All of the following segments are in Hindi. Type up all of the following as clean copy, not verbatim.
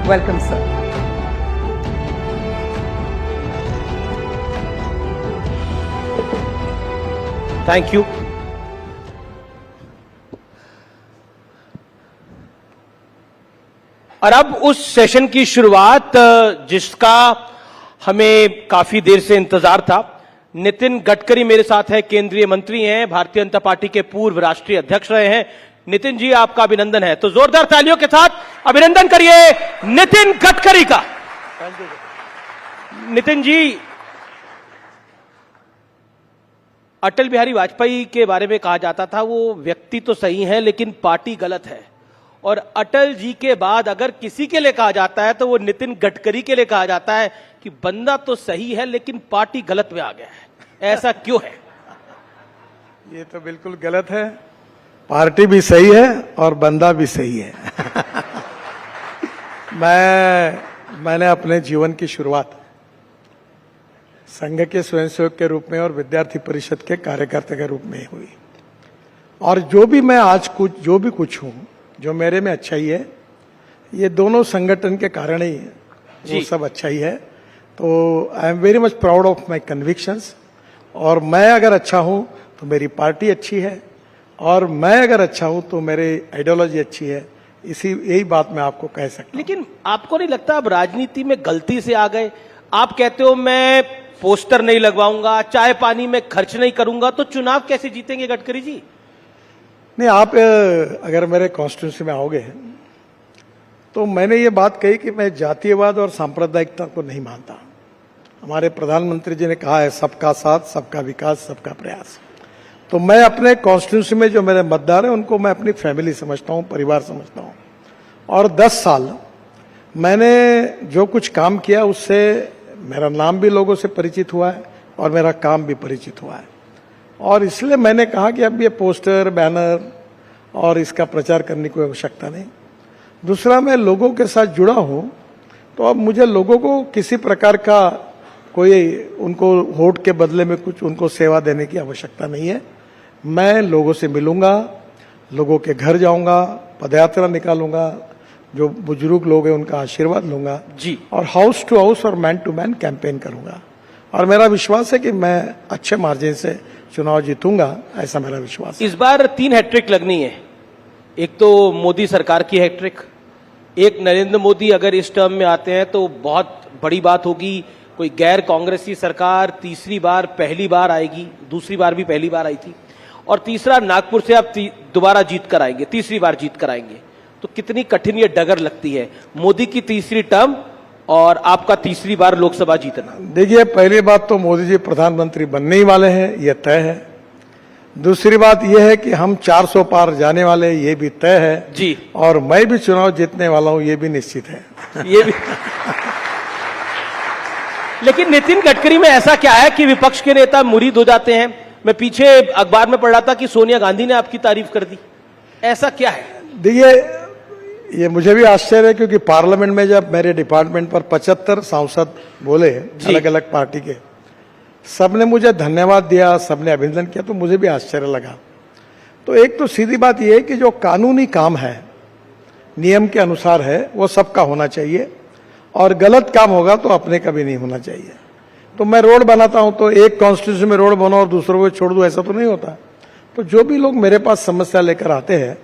Welcome, sir. Thank you. और अब उस सेशन की शुरुआत जिसका हमें काफी देर से इंतजार था। नितिन गडकरी मेरे साथ है, केंद्रीय मंत्री हैं, भारतीय जनता पार्टी के पूर्व राष्ट्रीय अध्यक्ष रहे हैं। नितिन जी, आपका अभिनंदन है, तो जोरदार तालियों के साथ अभिनंदन करिए नितिन गडकरी का। नितिन जी, अटल बिहारी वाजपेयी के बारे में कहा जाता था वो व्यक्ति तो सही है लेकिन पार्टी गलत है, और अटल जी के बाद अगर किसी के लिए कहा जाता है तो वो नितिन गडकरी के लिए कहा जाता है कि बंदा तो सही है लेकिन पार्टी गलत में आ गया है। ऐसा क्यों है? ये तो बिल्कुल गलत है। पार्टी भी सही है और बंदा भी सही है। मैंने अपने जीवन की शुरुआत संघ के स्वयंसेवक के रूप में और विद्यार्थी परिषद के कार्यकर्ता के रूप में हुई, और जो भी मैं आज जो भी कुछ हूं, जो मेरे में अच्छाई है, ये दोनों संगठन के कारण ही है। वो सब अच्छाई है। तो I am very much proud of my convictions. और मैं अगर अच्छा हूं तो मेरी पार्टी अच्छी है, और मैं अगर अच्छा हूं तो मेरी आइडियोलॉजी अच्छी है। यही बात मैं आपको कह सकता हूं। लेकिन आपको नहीं लगता आप राजनीति में गलती से आ गए? आप कहते हो मैं पोस्टर नहीं लगवाऊंगा, चाय पानी में खर्च नहीं करूंगा, तो चुनाव कैसे जीतेंगे गडकरी जी? नहीं, आप अगर मेरे कॉन्स्टिट्यूंसी में आओगे तो मैंने ये बात कही कि मैं जातीयवाद और सांप्रदायिकता को नहीं मानता। हमारे प्रधानमंत्री जी ने कहा है सबका साथ, सबका विकास, सबका प्रयास। तो मैं अपने कॉन्स्टिट्यूंसी में जो मेरे मतदार हैं उनको मैं अपनी फैमिली समझता हूं, परिवार समझता हूं। और 10 साल मैंने जो कुछ काम किया उससे मेरा नाम भी लोगों से परिचित हुआ है और मेरा काम भी परिचित हुआ है। और इसलिए मैंने कहा कि अब ये पोस्टर, बैनर और इसका प्रचार करने की आवश्यकता नहीं। दूसरा, मैं लोगों के साथ जुड़ा हूं, तो अब मुझे लोगों को किसी प्रकार का कोई उनको वोट के बदले में कुछ उनको सेवा देने की आवश्यकता नहीं है। मैं लोगों से मिलूंगा, लोगों के घर जाऊंगा, पदयात्रा निकालूंगा, जो बुजुर्ग लोग हैं उनका आशीर्वाद लूंगा जी, और हाउस टू हाउस और मैन टू मैन कैंपेन करूंगा। और मेरा विश्वास है कि मैं अच्छे मार्जिन से चुनाव जीतूंगा, ऐसा मेरा विश्वास है। इस बार 3 हैट्रिक लगनी है। एक तो मोदी सरकार की हैट्रिक, एक नरेंद्र मोदी अगर इस टर्म में आते हैं तो बहुत बड़ी बात होगी। कोई गैर कांग्रेसी सरकार तीसरी बार पहली बार आएगी, दूसरी बार भी पहली बार आई थी, और तीसरा नागपुर से आप दोबारा जीत कर आएंगे, तीसरी बार जीत कर आएंगे। तो कितनी कठिन ये डगर लगती है, मोदी की तीसरी टर्म और आपका तीसरी बार लोकसभा जीतना? देखिए, पहली बात तो मोदी जी प्रधानमंत्री बनने ही वाले हैं, ये तय है। दूसरी बात यह है कि हम 400 पार जाने वाले, ये भी तय है जी, और मैं भी चुनाव जीतने वाला हूं, ये भी निश्चित है। ये भी। लेकिन नितिन गडकरी में ऐसा क्या है कि विपक्ष के नेता मुरीद हो जाते हैं? मैं पीछे अखबार में पढ़ रहा था कि सोनिया गांधी ने आपकी तारीफ कर दी, ऐसा क्या है? देखिए, ये मुझे भी आश्चर्य है, क्योंकि पार्लियामेंट में जब मेरे डिपार्टमेंट पर 75 सांसद बोले अलग अलग पार्टी के, सबने मुझे धन्यवाद दिया, सबने अभिनंदन किया, तो मुझे भी आश्चर्य लगा। तो एक तो सीधी बात यह है कि जो कानूनी काम है, नियम के अनुसार है, वो सबका होना चाहिए, और गलत काम होगा तो अपने का भी नहीं होना चाहिए। तो मैं रोड बनाता हूं तो एक कॉन्स्टिट्यूंसी में रोड बनाओ और दूसरों को छोड़ दूं, ऐसा तो नहीं होता। तो जो भी लोग मेरे पास समस्या लेकर आते हैं,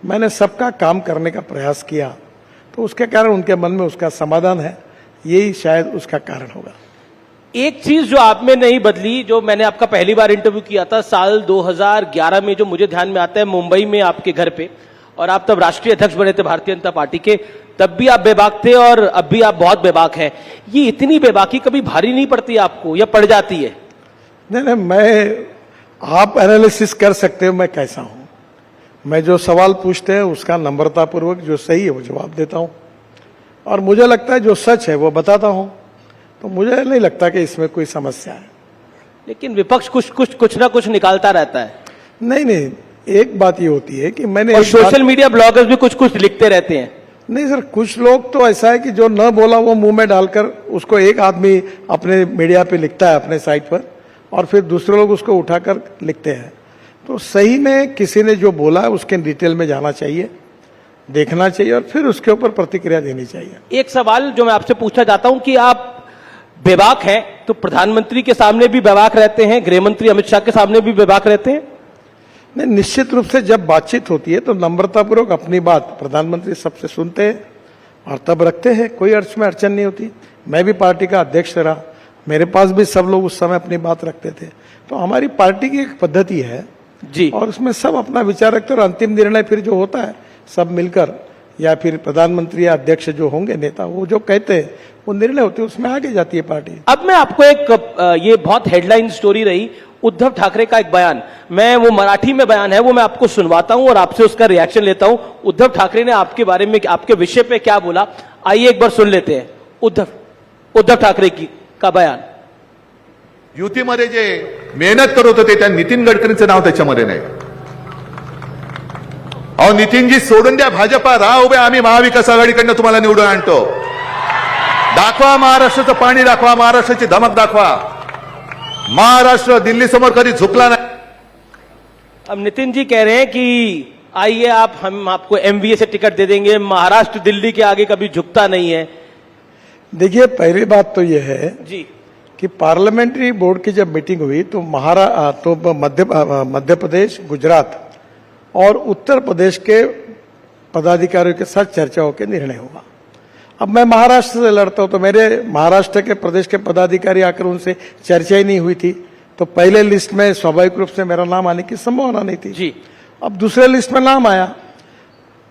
मैंने सबका काम करने का प्रयास किया, तो उसके कारण उनके मन में उसका समाधान है, यही शायद उसका कारण होगा। एक चीज जो आप में नहीं बदली, जो मैंने आपका पहली बार इंटरव्यू किया था साल 2011 में, जो मुझे ध्यान में आता है, मुंबई में आपके घर पे, और आप तब राष्ट्रीय अध्यक्ष बने थे भारतीय जनता पार्टी के, तब भी आप बेबाक थे और अब भी आप बहुत बेबाक हैं। ये इतनी बेबाकी कभी भारी नहीं पड़ती आपको, या पड़ जाती है? नहीं, आप एनालिसिस कर सकते हो मैं कैसा हूं। मैं जो सवाल पूछते हैं उसका नम्रतापूर्वक जो सही है वो जवाब देता हूं, और मुझे लगता है जो सच है वो बताता हूं। तो मुझे नहीं लगता कि इसमें कोई समस्या है। लेकिन विपक्ष कुछ ना कुछ निकालता रहता है। नहीं, एक बात ये होती है कि मैंने, और सोशल मीडिया ब्लॉगर्स भी कुछ लिखते रहते हैं। नहीं सर, कुछ लोग तो ऐसा है कि जो न बोला वो मुंह में डालकर उसको एक आदमी अपने मीडिया पे लिखता है, अपने साइट पर, और फिर दूसरे लोग उसको उठाकर लिखते हैं। तो सही में किसी ने जो बोला है उसके डिटेल में जाना चाहिए। देखना चाहिए और फिर उसके ऊपर प्रतिक्रिया देनी चाहिए। एक सवाल जो मैं आपसे पूछना चाहता हूं कि आप बेबाक हैं तो प्रधानमंत्री के सामने भी बेबाक रहते हैं, गृह मंत्री अमित शाह के सामने भी बेबाक रहते हैं? नहीं, निश्चित रूप से जब बातचीत होती है तो नम्रतापूर्वक अपनी बात प्रधानमंत्री सबसे सुनते हैं और तब रखते हैं, कोई अर्थ में अड़चन नहीं होती। मैं भी पार्टी का अध्यक्ष रहा, मेरे पास भी सब लोग उस समय अपनी बात रखते थे। तो हमारी पार्टी की एक पद्धति है जी, और उसमें सब अपना विचार रखते हैं और अंतिम निर्णय फिर जो होता है सब मिलकर या फिर प्रधानमंत्री या अध्यक्ष जो होंगे नेता वो जो कहते हैं वो निर्णय होते हैं, उसमें आगे जाती है पार्टी। अब मैं आपको एक ये बहुत हेडलाइन स्टोरी रही उद्धव ठाकरे का एक बयान, मैं वो मराठी में बयान है वो मैं आपको सुनवाता हूं और आपसे उसका रिएक्शन लेता हूं। उद्धव ठाकरे ने आपके बारे में, आपके विषय पे क्या बोला, आइए एक बार सुन लेते हैं उद्धव ठाकरे का बयान। युतीमध्ये जे मेहनत करत होते त्या नितीन गडकरींचं नाव त्याच्यामध्ये नाही। अहो नितीनजी सोडून द्या भाजपा, राहा उभे, आम्ही महाविकास आघाडीकडनं तुम्हाला निवडून आणतो। दाखवा महाराष्ट्राचं पाणी, दाखवा महाराष्ट्राची धमक, दाखवा महाराष्ट्र दिल्ली समोर कधी झुकला नाही। अब नितिन जी कह रहे हैं कि आइए हम आपको एमवीए से टिकट दे देंगे, महाराष्ट्र दिल्ली के आगे कभी झुकता नहीं है। देखिए, पहली बात तो यह है जी कि पार्लियामेंट्री बोर्ड की जब मीटिंग हुई तो मध्य प्रदेश, गुजरात और उत्तर प्रदेश के पदाधिकारियों के साथ चर्चा होकर निर्णय होगा। अब मैं महाराष्ट्र से लड़ता हूं तो मेरे महाराष्ट्र के प्रदेश के पदाधिकारी आकर उनसे चर्चा ही नहीं हुई थी, तो पहले लिस्ट में स्वाभाविक रूप से मेरा नाम आने की संभावना नहीं थी जी। अब दूसरे लिस्ट में नाम आया।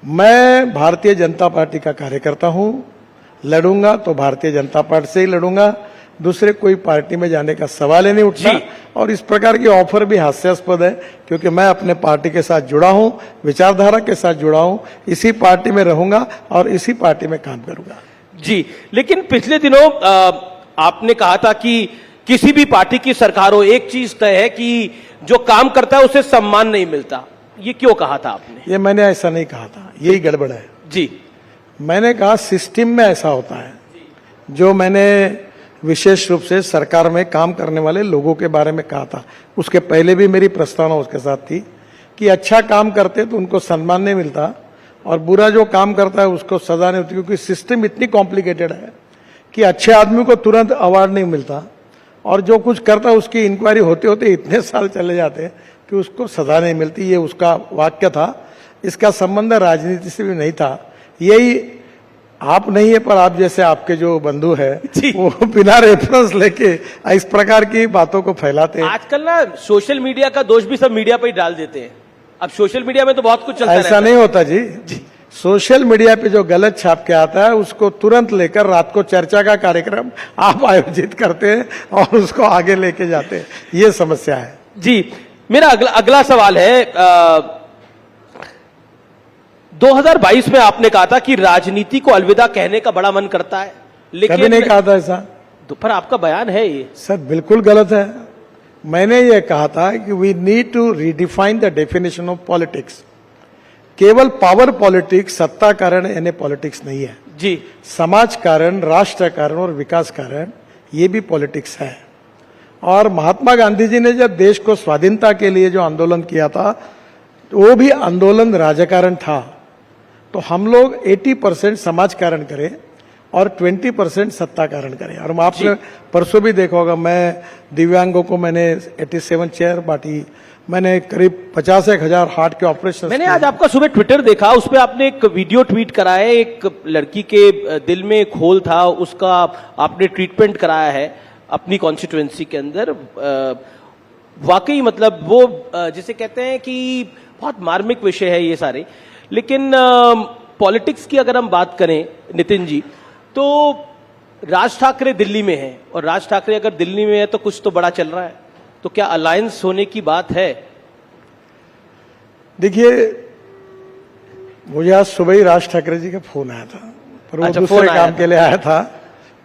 मैं भारतीय जनता पार्टी का कार्यकर्ता हूं, लड़ूंगा तो भारतीय जनता पार्टी से ही लड़ूंगा, दूसरे कोई पार्टी में जाने का सवाल ही नहीं उठता। और इस प्रकार की ऑफर भी हास्यास्पद है क्योंकि मैं अपने पार्टी के साथ जुड़ा हूं, विचारधारा के साथ जुड़ा हूं, इसी पार्टी में रहूंगा और इसी पार्टी में काम करूंगा। जी, लेकिन पिछले दिनों आपने कहा था कि किसी भी पार्टी की सरकार हो, एक चीज तय है कि जो काम करता है उसे सम्मान नहीं मिलता। ये क्यों कहा था आपने? ये मैंने ऐसा नहीं कहा था, यही गड़बड़ है। जी, मैंने कहा सिस्टम में ऐसा होता है। जो मैंने विशेष रूप से सरकार में काम करने वाले लोगों के बारे में कहा था, उसके पहले भी मेरी प्रस्तावना उसके साथ थी कि अच्छा काम करते तो उनको सम्मान नहीं मिलता और बुरा जो काम करता है उसको सजा नहीं होती, क्योंकि सिस्टम इतनी कॉम्प्लिकेटेड है कि अच्छे आदमी को तुरंत अवार्ड नहीं मिलता और जो कुछ करता है उसकी इंक्वायरी होते होते इतने साल चले जाते हैं कि उसको सजा नहीं मिलती। ये उसका वाक्य था। इसका संबंध राजनीति से भी नहीं था। यही आप नहीं है पर आप जैसे आपके जो बंधु है वो बिना रेफरेंस लेके इस प्रकार की बातों को फैलाते हैं। आजकल ना सोशल मीडिया का दोष भी सब मीडिया पर ही डाल देते हैं। अब सोशल मीडिया में तो बहुत कुछ चलता ऐसा नहीं होता जी। सोशल मीडिया पे जो गलत छाप के आता है उसको तुरंत लेकर रात को चर्चा का कार्यक्रम आप आयोजित करते हैं और उसको आगे लेके जाते हैं, ये समस्या है। जी, मेरा अगला सवाल है 2022 में आपने कहा था कि राजनीति को अलविदा कहने का बड़ा मन करता है, लेकिन कभी नहीं कहा था ऐसा। पर आपका बयान है ये। सर बिल्कुल गलत है। मैंने ये कहा था कि we need to redefine the definition of politics. केवल पावर पॉलिटिक्स, सत्ता कारण यानी पॉलिटिक्स नहीं है जी। समाज कारण, राष्ट्र कारण और विकास कारण ये भी पॉलिटिक्स है। और महात्मा गांधी जी ने जब देश को स्वाधीनता के लिए जो आंदोलन किया था वो भी आंदोलन राजकारण था। तो हम लोग 80% समाज कारण करें और 20% सत्ता कारण करें। और आपने परसों भी देखा होगा, मैं दिव्यांगों को मैंने 87 चेयर बांटी, मैंने करीब 50,000 हार्ट के ऑपरेशन। मैंने आज आपका सुबह ट्विटर देखा, उस पर आपने एक वीडियो ट्वीट करा है, एक लड़की के दिल में एक होल था, उसका आपने ट्रीटमेंट कराया है अपनी कॉन्स्टिट्यूएंसी के अंदर। वाकई मतलब वो जिसे कहते हैं कि बहुत मार्मिक विषय है ये सारे। लेकिन पॉलिटिक्स की अगर हम बात करें नितिन जी, तो राज ठाकरे दिल्ली में है और राज ठाकरे अगर दिल्ली में है तो कुछ तो बड़ा चल रहा है, तो क्या अलायंस होने की बात है? देखिए, मुझे आज सुबह ही राज ठाकरे जी का फोन आया था, पर वो अच्छा, दूसरे फोन आया काम के लिए आया था।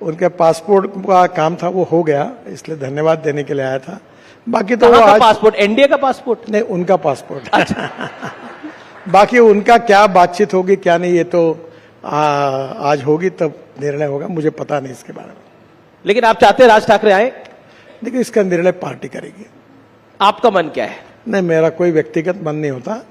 उनके पासपोर्ट का काम था, वो हो गया, इसलिए धन्यवाद देने के लिए आया था। बाकी तो वो कहाँ का आज पासपोर्ट? एनडीए का पासपोर्ट? नहीं, उनका पासपोर्ट। बाकी उनका क्या बातचीत होगी क्या नहीं, ये तो आज होगी तब निर्णय होगा, मुझे पता नहीं इसके बारे में। लेकिन आप चाहते हैं राज ठाकरे आए? देखिए, इसका निर्णय पार्टी करेगी। आपका मन क्या है? नहीं, मेरा कोई व्यक्तिगत मन नहीं होता।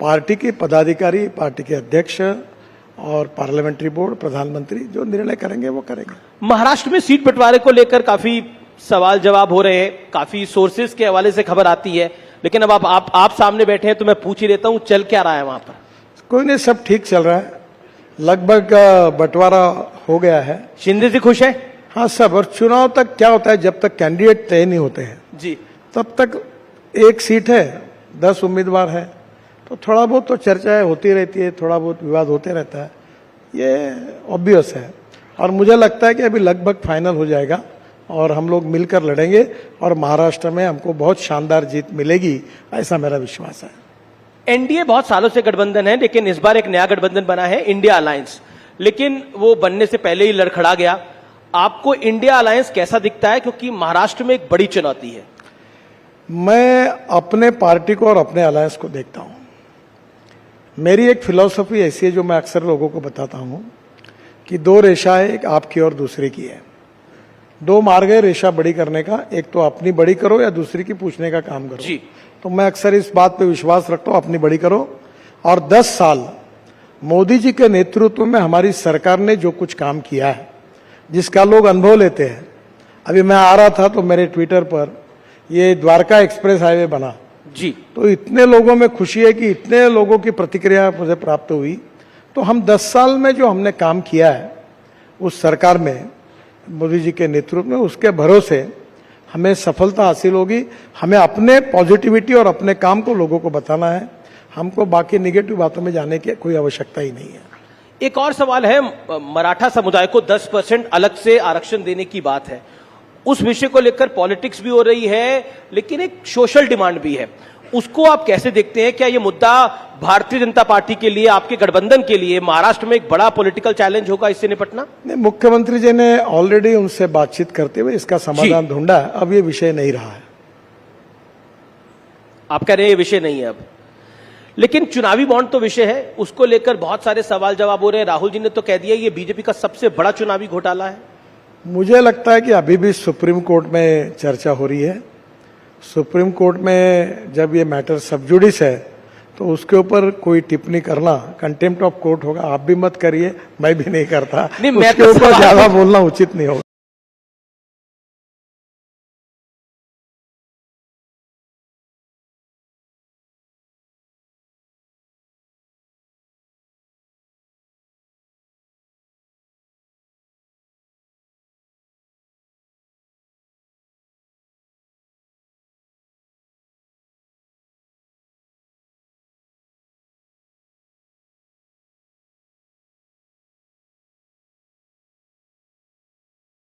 पार्टी के पदाधिकारी, पार्टी के अध्यक्ष और पार्लियामेंट्री बोर्ड, प्रधानमंत्री जो निर्णय करेंगे वो करेंगे। महाराष्ट्र में सीट बंटवारे को लेकर काफी सवाल जवाब हो रहे हैं, काफी सोर्सेज के हवाले से खबर आती है, लेकिन अब आप सामने बैठे हैं तो मैं पूछ ही लेता हूं, चल क्या रहा है वहां पर? कोई नहीं, सब ठीक चल रहा है, लगभग बंटवारा हो गया है। शिंदे जी खुश है? हाँ सब। और चुनाव तक क्या होता है, जब तक कैंडिडेट तय नहीं होते हैं जी, तब तक एक सीट है, 10 उम्मीदवार है, तो थोड़ा बहुत तो चर्चाएं होती रहती है, थोड़ा बहुत विवाद होते रहता है, ये ऑब्वियस है। और मुझे लगता है कि अभी लगभग फाइनल हो जाएगा और हम लोग मिलकर लड़ेंगे और महाराष्ट्र में हमको बहुत शानदार जीत मिलेगी, ऐसा मेरा विश्वास है। एनडीए बहुत सालों से गठबंधन है, लेकिन इस बार एक नया गठबंधन बना है, इंडिया अलायंस, लेकिन वो बनने से पहले ही लड़खड़ा गया। आपको इंडिया अलायंस कैसा दिखता है, क्योंकि महाराष्ट्र में एक बड़ी चुनौती है? मैं अपने पार्टी को और अपने अलायंस को देखता हूं। मेरी एक फिलॉसफी ऐसी है जो मैं अक्सर लोगों को बताता हूं कि 2 रेशा है, एक आपकी और दूसरे की है। 2 मार्ग है रेशा बड़ी करने का, एक तो अपनी बड़ी करो या दूसरी की पूछने का काम करो। जी। तो मैं अक्सर इस बात पे विश्वास रखता हूं, अपनी बड़ी करो। और 10 साल मोदी जी के नेतृत्व में हमारी सरकार ने जो कुछ काम किया है, जिसका लोग अनुभव लेते हैं। अभी मैं आ रहा था तो मेरे ट्विटर पर ये द्वारका एक्सप्रेस हाईवे बना जी, तो इतने लोगों में खुशी है कि इतने लोगों की प्रतिक्रिया मुझे प्राप्त हुई। तो हम 10 साल में जो हमने काम किया है उस सरकार में मोदी जी के नेतृत्व में, उसके भरोसे हमें सफलता हासिल होगी। हमें अपने पॉजिटिविटी और अपने काम को लोगों को बताना है, हमको बाकी निगेटिव बातों में जाने की कोई आवश्यकता ही नहीं है। एक और सवाल है, मराठा समुदाय को 10% अलग से आरक्षण देने की बात है, उस विषय को लेकर पॉलिटिक्स भी हो रही है, लेकिन एक सोशल डिमांड भी है, उसको आप कैसे देखते हैं? क्या ये मुद्दा भारतीय जनता पार्टी के लिए, आपके गठबंधन के लिए महाराष्ट्र में एक बड़ा पॉलिटिकल चैलेंज होगा इससे निपटना? नहीं, मुख्यमंत्री जी ने ऑलरेडी उनसे बातचीत करते हुए इसका समाधान ढूंढा है, अब ये विषय नहीं रहा है। आप कह रहे हैं ये विषय नहीं है अब, लेकिन चुनावी बॉन्ड तो विषय है, उसको लेकर बहुत सारे सवाल जवाब हो रहे हैं। राहुल जी ने तो कह दिया ये बीजेपी का सबसे बड़ा चुनावी घोटाला है। मुझे लगता है कि अभी भी सुप्रीम कोर्ट में चर्चा हो रही है। सुप्रीम कोर्ट में जब ये मैटर सब जुडिस है तो उसके ऊपर कोई टिप्पणी करना कंटेम्प्ट ऑफ कोर्ट होगा। आप भी मत करिए, मैं भी नहीं करता। नहीं, मैं उसके तो ऊपर ज्यादा बोलना उचित नहीं होगा।